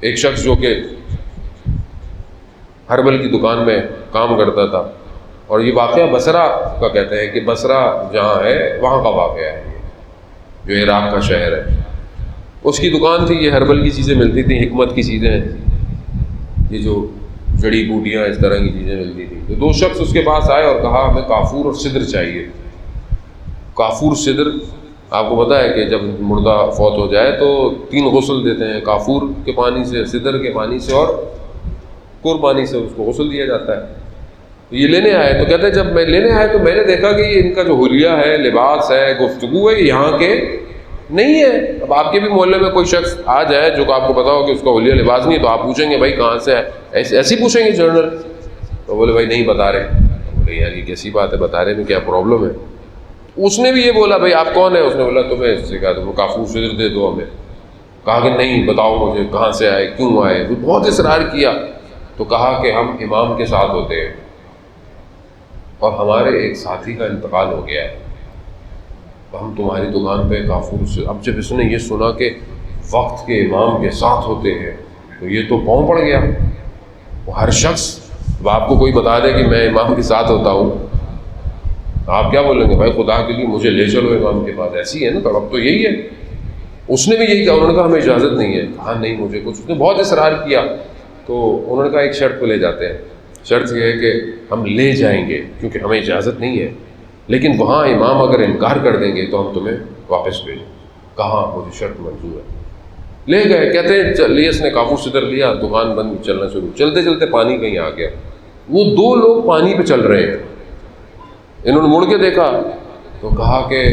ایک شخص جو کہ ہربل کی دکان میں کام کرتا تھا، اور یہ واقعہ بصرہ کا کہتے ہیں کہ بصرہ جہاں ہے وہاں کا واقعہ ہے، جو عراق کا شہر ہے. اس کی دکان تھی، یہ ہربل کی چیزیں ملتی تھیں، حکمت کی چیزیں، یہ جو جڑی بوٹیاں اس طرح کی چیزیں ملتی تھیں. تو دو شخص اس کے پاس آئے اور کہا ہمیں کافور اور سدر چاہیے. کافور سدر آپ کو پتہ ہے کہ جب مردہ فوت ہو جائے تو 3 غسل دیتے ہیں، کافور کے پانی سے، سدر کے پانی سے اور قربانی سے اس کو غسل دیا جاتا ہے. یہ لینے آئے تو کہتے ہیں جب میں لینے آئے تو میں نے دیکھا کہ یہ ان کا جو حلیہ ہے، لباس ہے، گفتگو ہے، یہاں کے نہیں ہے. اب آپ کے بھی محلے میں کوئی شخص آ جائے جو کہ آپ کو پتا ہو کہ اس کا حلیہ لباس نہیں ہے، تو آپ پوچھیں گے بھائی کہاں سے ہے، ایسے پوچھیں گے جنرل. تو بولے بھائی نہیں بتا رہے. بولے یار یہ کیسی بات ہے، بتا رہے میں کیا پرابلم ہے. اس نے بھی یہ بولا بھائی آپ کون ہیں؟ اس نے بولا تمہیں اس سے کہا تم کافور سدر دے دو ہمیں. کہا کہ نہیں بتاؤ مجھے کہاں سے آئے، کیوں آئے. وہ بہت اصرار کیا تو کہا کہ ہم امام کے ساتھ ہوتے ہیں اور ہمارے ایک ساتھی کا انتقال ہو گیا ہے، ہم تمہاری دکان پہ کافور سے. اب جب اس نے یہ سنا کہ وقت کے امام کے ساتھ ہوتے ہیں تو یہ تو پاؤں پڑ گیا. وہ ہر شخص اب آپ کو کوئی بتا دے کہ میں امام کے ساتھ ہوتا ہوں، آپ کیا بولیں گے؟ بھائی خدا کے لیے مجھے لے چلو امام کے پاس. ایسی ہے نا، تو اب تو یہی ہے. اس نے بھی یہی کہا. انہوں نے کہا ہمیں اجازت نہیں ہے. کہا نہیں مجھے کچھ. اس نے بہت اصرار کیا تو انہوں نے کہا ایک شرط پہ لے جاتے ہیں. شرط یہ ہے کہ ہم لے جائیں گے کیونکہ ہمیں اجازت نہیں ہے، لیکن وہاں امام اگر انکار کر دیں گے تو ہم تمہیں واپس بھیجیں. کہا مجھے شرط منظور ہے. لے گئے. کہتے ہیں چلیے اس نے کافور سدر لیا، دکان بند، چلنا شروع. چلتے چلتے پانی کہیں آ گیا. وہ 2 لوگ پانی پہ چل رہے ہیں. انہوں نے مڑ کے دیکھا تو کہا کہ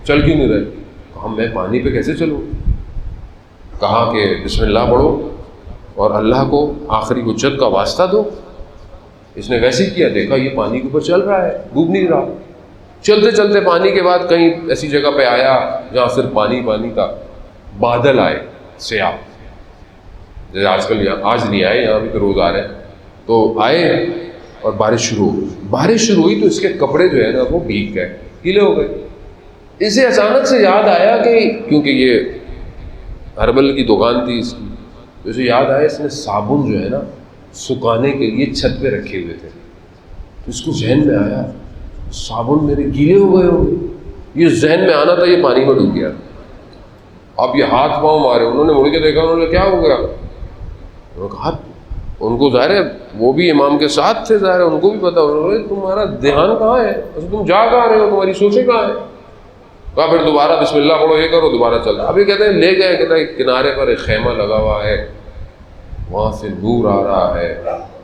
چل کیوں نہیں رہے؟ کہا میں پانی پہ کیسے چلوں؟ کہا کہ بسم اللہ پڑھو اور اللہ کو آخری حجت کا واسطہ دو. اس نے ویسے ہی کیا. دیکھا یہ پانی کے اوپر چل رہا ہے، ڈوب نہیں رہا. چلتے چلتے پانی کے بعد کہیں ایسی جگہ پہ آیا جہاں صرف پانی پانی تھا. بادل آئے سیاہ، جیسے آج کل آج نہیں آئے، یہاں بھی تو روز آ رہے ہیں. تو آئے اور بارش شروع ہو گئی. بارش شروع ہوئی تو اس کے کپڑے جو ہے نا وہ بھیگ گئے، گیلے ہو گئے. اسے اچانک سے یاد آیا کہ کیونکہ یہ ہربل کی دکان تھی اس کی، تو اسے یاد آیا اس نے صابن جو ہے نا سکھانے کے لیے چھت پہ رکھے ہوئے تھے. تو اس کو ذہن میں آیا صابن میرے گیلے ہو گئے ہوں گے. یہ ذہن میں آنا تھا، یہ پانی میں ڈوب گیا. اب یہ ہاتھ پاؤں مارے. انہوں نے مڑ کے دیکھا. انہوں نے کیا ہو گیا؟ انہوں نے کہا ان کو ظاہر ہے وہ بھی امام کے ساتھ تھے، ظاہر ہے ان کو بھی پتا. انہوں نے تمہارا دھیان کہاں ہے؟ تم جا کہاں رہے ہو؟ تمہاری سوچیں کہاں ہیں؟ کہا پھر دوبارہ بسم اللہ پڑھو، یہ کرو، دوبارہ چل رہا. اب یہ کہتے ہیں لے گئے. کہتے ہیں کنارے پر ایک خیمہ لگا ہوا ہے، وہاں سے نور آ رہا ہے.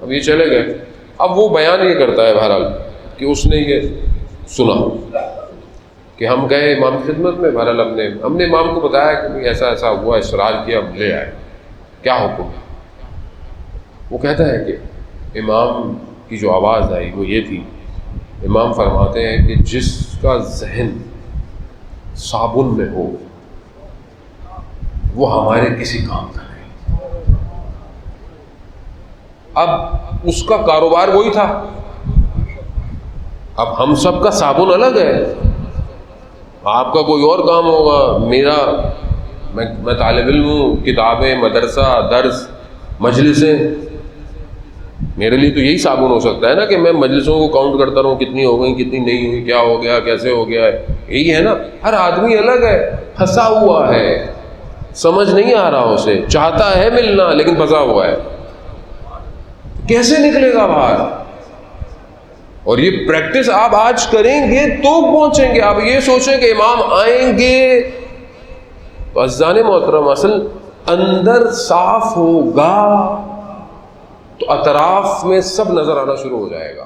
اب یہ چلے گئے. اب وہ بیان یہ کرتا ہے بہرحال کہ اس نے یہ سنا کہ ہم گئے امام کی خدمت میں. بہرحال ہم نے امام کو بتایا کہ ایسا ایسا ہوا، اصرار کیا، ہم لے آئے، کیا حکم ہے؟ وہ کہتا ہے کہ امام کی جو آواز آئی وہ یہ تھی. امام فرماتے ہیں کہ جس کا ذہن صابن میں ہو وہ ہمارے کسی کام کا نہیں. اب اس کا کاروبار وہی تھا. اب ہم سب کا صابن الگ ہے. آپ کا کوئی اور کام ہوگا، میرا میں طالب علم ہوں، کتابیں، مدرسہ، درس، مجلسیں. میرے لیے تو یہی صابن ہو سکتا ہے نا کہ میں مجلسوں کو کاؤنٹ کرتا رہوں، کتنی ہو گئی، کتنی نہیں ہوئی، کیا ہو گیا، کیسے ہو گیا ہے. یہی ہے نا. ہر آدمی الگ ہے، پھنسا ہوا ہے، سمجھ نہیں آ رہا اسے، چاہتا ہے ملنا لیکن پھنسا ہوا ہے. کیسے نکلے گا باہر؟ اور یہ پریکٹس آپ آج کریں گے تو پہنچیں گے. آپ یہ سوچیں کہ امام آئیں گے. عزیزان محترم، اصل اندر صاف ہوگا تو اطراف میں سب نظر آنا شروع ہو جائے گا.